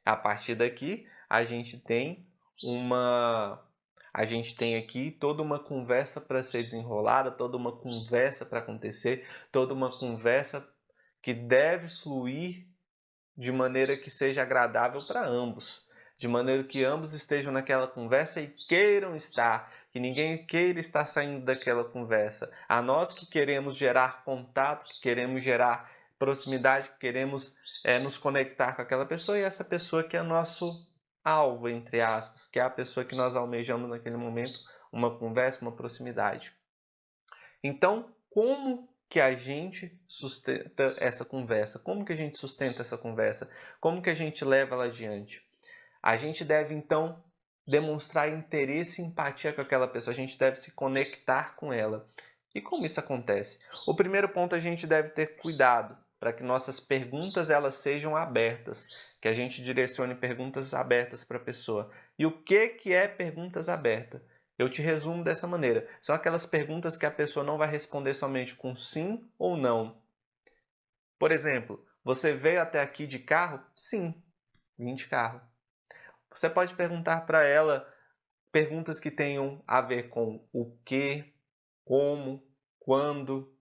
A partir daqui, a gente tem aqui toda uma conversa para ser desenrolada, toda uma conversa para acontecer, toda uma conversa que deve fluir de maneira que seja agradável para ambos, de maneira que ambos estejam naquela conversa e queiram estar, que ninguém queira estar saindo daquela conversa. A nós que queremos gerar contato, que queremos gerar proximidade, que queremos nos conectar com aquela pessoa, e essa pessoa que é nosso alvo, entre aspas, que é a pessoa que nós almejamos naquele momento, uma conversa, uma proximidade. Então, como que a gente sustenta essa conversa? Como que a gente sustenta essa conversa? Como que a gente leva ela adiante? A gente deve, então, demonstrar interesse e empatia com aquela pessoa. A gente deve se conectar com ela. E como isso acontece? O primeiro ponto, a gente deve ter cuidado para que nossas perguntas elas sejam abertas, que a gente direcione perguntas abertas para a pessoa. E o que é perguntas abertas? Eu te resumo dessa maneira. São aquelas perguntas que a pessoa não vai responder somente com sim ou não. Por exemplo, você veio até aqui de carro? Sim, vim de carro. Você pode perguntar para ela perguntas que tenham a ver com o que, como, quando.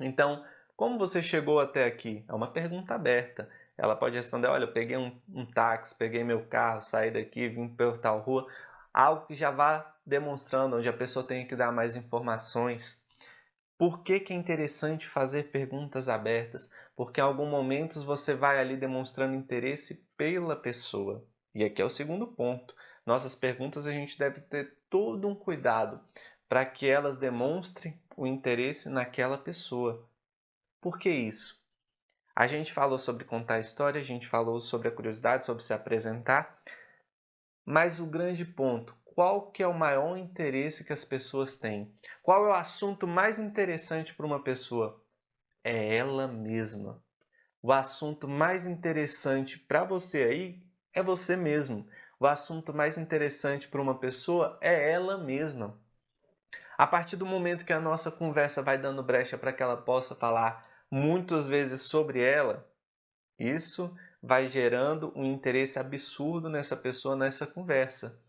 Então, como você chegou até aqui? É uma pergunta aberta. Ela pode responder, olha, eu peguei um táxi, peguei meu carro, saí daqui, vim por tal rua. Algo que já vá demonstrando, onde a pessoa tem que dar mais informações. Por que é interessante fazer perguntas abertas? Porque em alguns momentos você vai ali demonstrando interesse pela pessoa. E aqui é o segundo ponto. Nossas perguntas a gente deve ter todo um cuidado para que elas demonstrem o interesse naquela pessoa. Por que isso? A gente falou sobre contar a história, a gente falou sobre a curiosidade, sobre se apresentar, mas o grande ponto, qual que é o maior interesse que as pessoas têm? Qual é o assunto mais interessante para uma pessoa? É ela mesma. O assunto mais interessante para você aí é você mesmo. O assunto mais interessante para uma pessoa é ela mesma. A partir do momento que a nossa conversa vai dando brecha para que ela possa falar muitas vezes sobre ela, isso vai gerando um interesse absurdo nessa pessoa, nessa conversa.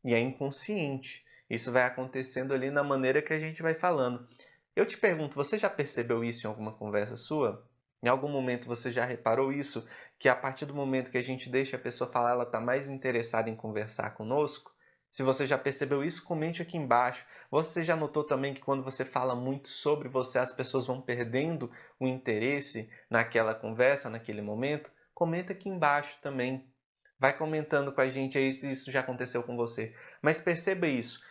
E é inconsciente. Isso vai acontecendo ali na maneira que a gente vai falando. Eu te pergunto, você já percebeu isso em alguma conversa sua? Em algum momento você já reparou isso? Que a partir do momento que a gente deixa a pessoa falar, ela está mais interessada em conversar conosco? Se você já percebeu isso, comente aqui embaixo. Você já notou também que quando você fala muito sobre você, as pessoas vão perdendo o interesse naquela conversa, naquele momento? Comenta aqui embaixo também. Vai comentando com a gente aí se isso já aconteceu com você. Mas perceba isso.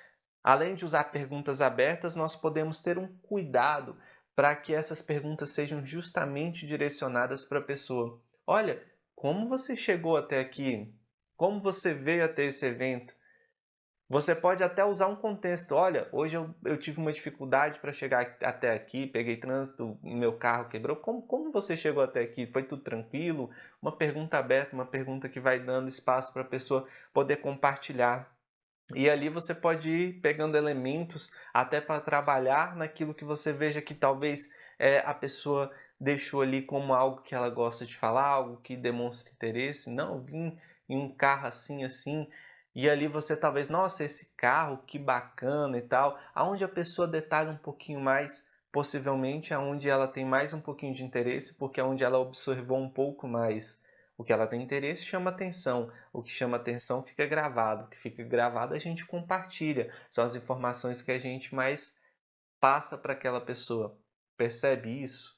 Além de usar perguntas abertas, nós podemos ter um cuidado para que essas perguntas sejam justamente direcionadas para a pessoa. Olha, como você chegou até aqui? Como você veio até esse evento? Você pode até usar um contexto. Olha, hoje eu tive uma dificuldade para chegar até aqui, peguei trânsito, meu carro quebrou. Como você chegou até aqui? Foi tudo tranquilo? Uma pergunta aberta, uma pergunta que vai dando espaço para a pessoa poder compartilhar. E ali você pode ir pegando elementos até para trabalhar naquilo que você veja que talvez a pessoa deixou ali como algo que ela gosta de falar, algo que demonstra interesse. Não, vim em um carro assim, assim. E ali você talvez, nossa, esse carro, que bacana e tal. Aonde a pessoa detalha um pouquinho mais, possivelmente aonde ela tem mais um pouquinho de interesse, porque é onde ela observou um pouco mais. O que ela tem interesse chama atenção. O que chama atenção fica gravado. O que fica gravado a gente compartilha. São as informações que a gente mais passa para aquela pessoa. Percebe isso?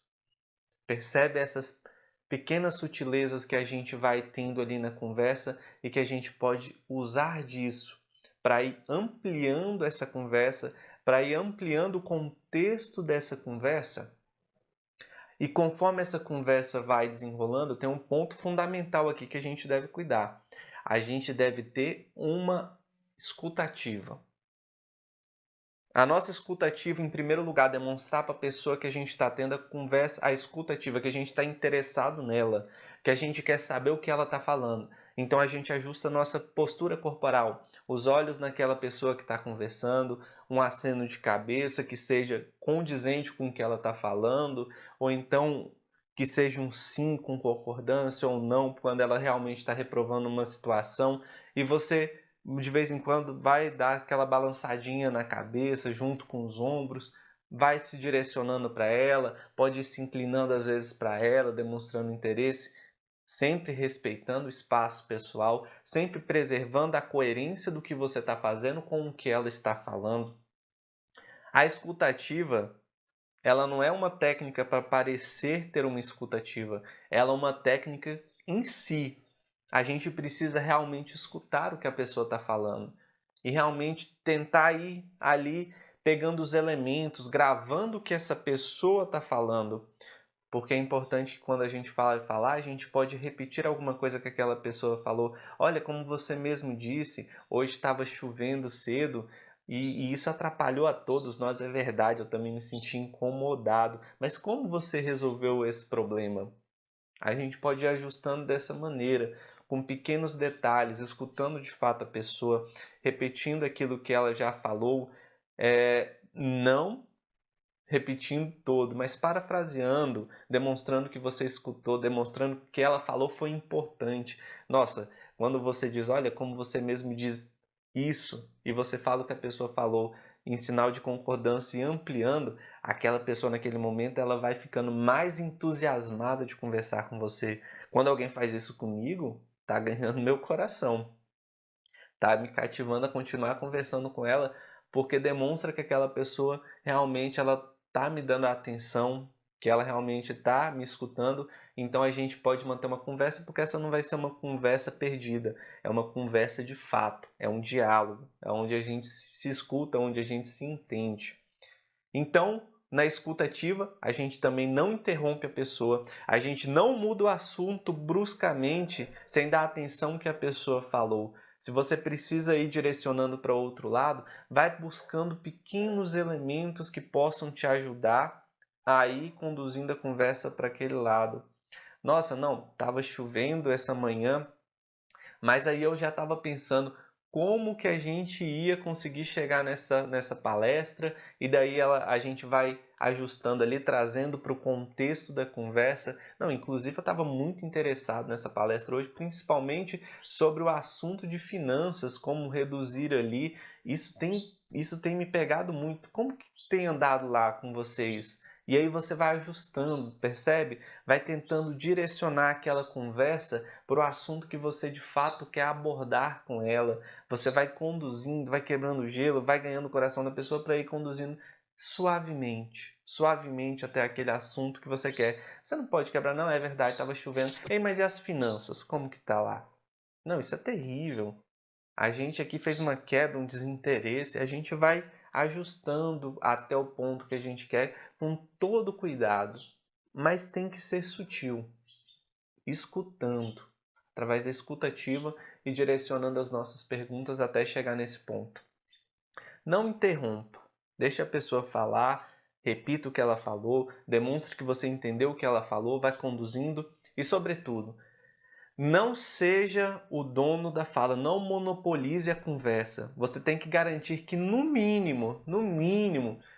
Percebe essas pequenas sutilezas que a gente vai tendo ali na conversa e que a gente pode usar disso para ir ampliando essa conversa, para ir ampliando o contexto dessa conversa? E conforme essa conversa vai desenrolando, tem um ponto fundamental aqui que a gente deve cuidar. A gente deve ter uma escutativa. A nossa escutativa, em primeiro lugar, demonstrar para a pessoa que a gente está tendo a conversa, a escutativa, que a gente está interessado nela, que a gente quer saber o que ela está falando. Então a gente ajusta a nossa postura corporal, os olhos naquela pessoa que está conversando, um aceno de cabeça que seja condizente com o que ela está falando, ou então que seja um sim com concordância ou não, quando ela realmente está reprovando uma situação, e você de vez em quando vai dar aquela balançadinha na cabeça junto com os ombros, vai se direcionando para ela, pode ir se inclinando às vezes para ela, demonstrando interesse, sempre respeitando o espaço pessoal, sempre preservando a coerência do que você está fazendo com o que ela está falando. A escutativa, ela não é uma técnica para parecer ter uma escutativa, ela é uma técnica em si. A gente precisa realmente escutar o que a pessoa está falando e realmente tentar ir ali pegando os elementos, gravando o que essa pessoa está falando. Porque é importante que quando a gente fala e falar, a gente pode repetir alguma coisa que aquela pessoa falou. Olha, como você mesmo disse, hoje estava chovendo cedo e isso atrapalhou a todos nós, é verdade, eu também me senti incomodado. Mas como você resolveu esse problema? A gente pode ir ajustando dessa maneira, com pequenos detalhes, escutando de fato a pessoa, repetindo aquilo que ela já falou, não repetindo todo, mas parafraseando, demonstrando que você escutou, demonstrando que ela falou foi importante. Nossa, quando você diz, olha, como você mesmo diz isso, e você fala o que a pessoa falou em sinal de concordância e ampliando, aquela pessoa naquele momento ela vai ficando mais entusiasmada de conversar com você. Quando alguém faz isso comigo, tá ganhando meu coração, tá me cativando a continuar conversando com ela, porque demonstra que aquela pessoa realmente ela tá me dando atenção, que ela realmente tá me escutando, então a gente pode manter uma conversa, porque essa não vai ser uma conversa perdida, é uma conversa de fato, é um diálogo, é onde a gente se escuta, onde a gente se entende. Então, na escuta ativa, a gente também não interrompe a pessoa, a gente não muda o assunto bruscamente sem dar atenção que a pessoa falou. Se você precisa ir direcionando para outro lado, vai buscando pequenos elementos que possam te ajudar a ir conduzindo a conversa para aquele lado. Nossa, não, estava chovendo essa manhã, mas aí eu já estava pensando como que a gente ia conseguir chegar nessa palestra, e daí a gente vai ajustando ali, trazendo para o contexto da conversa. Não, inclusive eu estava muito interessado nessa palestra hoje, principalmente sobre o assunto de finanças, como reduzir ali. Isso tem me pegado muito. Como que tem andado lá com vocês? E aí você vai ajustando, percebe? Vai tentando direcionar aquela conversa para o assunto que você de fato quer abordar com ela. Você vai conduzindo, vai quebrando o gelo, vai ganhando o coração da pessoa para ir conduzindo suavemente, suavemente até aquele assunto que você quer. Você não pode quebrar, não, é verdade, estava chovendo. Ei, mas e as finanças? Como que tá lá? Não, isso é terrível. A gente aqui fez uma quebra, um desinteresse, a gente vai ajustando até o ponto que a gente quer com todo cuidado, mas tem que ser sutil, escutando, através da escuta ativa e direcionando as nossas perguntas até chegar nesse ponto. Não interrompa, deixe a pessoa falar, repita o que ela falou, demonstre que você entendeu o que ela falou, vai conduzindo e, sobretudo, não seja o dono da fala, não monopolize a conversa. Você tem que garantir que no mínimo,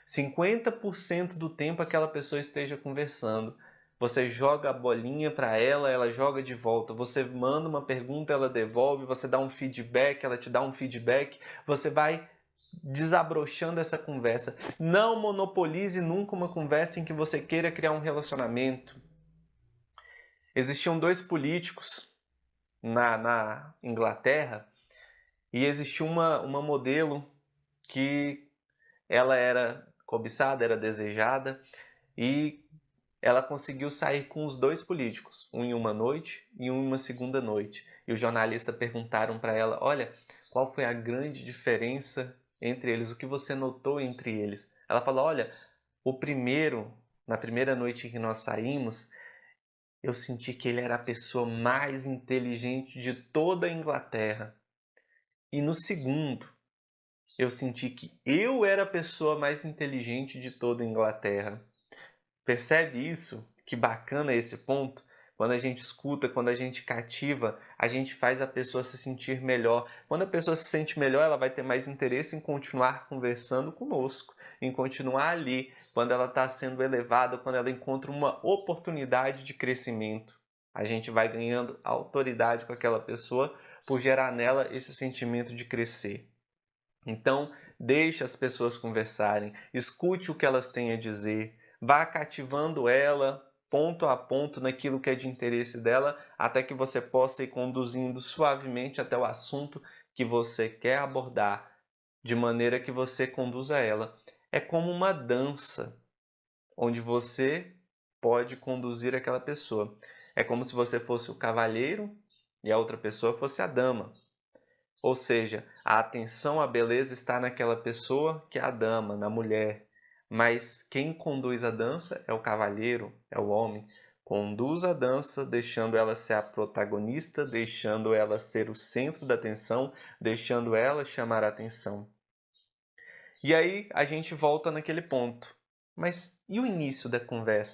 50% do tempo aquela pessoa esteja conversando. Você joga a bolinha para ela, ela joga de volta. Você manda uma pergunta, ela devolve. Você dá um feedback, ela te dá um feedback. Você vai desabrochando essa conversa. Não monopolize nunca uma conversa em que você queira criar um relacionamento. Existiam dois políticos na Inglaterra, e existiu uma modelo que ela era cobiçada, era desejada, e ela conseguiu sair com os dois políticos, um em uma noite e um em uma segunda noite. E os jornalistas perguntaram para ela, olha, qual foi a grande diferença entre eles? O que você notou entre eles? Ela falou, olha, na primeira noite em que nós saímos, eu senti que ele era a pessoa mais inteligente de toda a Inglaterra. E no segundo, eu senti que eu era a pessoa mais inteligente de toda a Inglaterra. Percebe isso? Que bacana esse ponto? Quando a gente escuta, quando a gente cativa, a gente faz a pessoa se sentir melhor. Quando a pessoa se sente melhor, ela vai ter mais interesse em continuar conversando conosco, em continuar ali quando ela está sendo elevada, quando ela encontra uma oportunidade de crescimento. A gente vai ganhando autoridade com aquela pessoa por gerar nela esse sentimento de crescer. Então, deixe as pessoas conversarem, escute o que elas têm a dizer, vá cativando ela ponto a ponto naquilo que é de interesse dela, até que você possa ir conduzindo suavemente até o assunto que você quer abordar, de maneira que você conduza ela. É como uma dança, onde você pode conduzir aquela pessoa. É como se você fosse o cavalheiro e a outra pessoa fosse a dama. Ou seja, a atenção à beleza está naquela pessoa que é a dama, na mulher. Mas quem conduz a dança é o cavalheiro, é o homem. Conduz a dança, deixando ela ser a protagonista, deixando ela ser o centro da atenção, deixando ela chamar a atenção. E aí a gente volta naquele ponto. Mas e o início da conversa?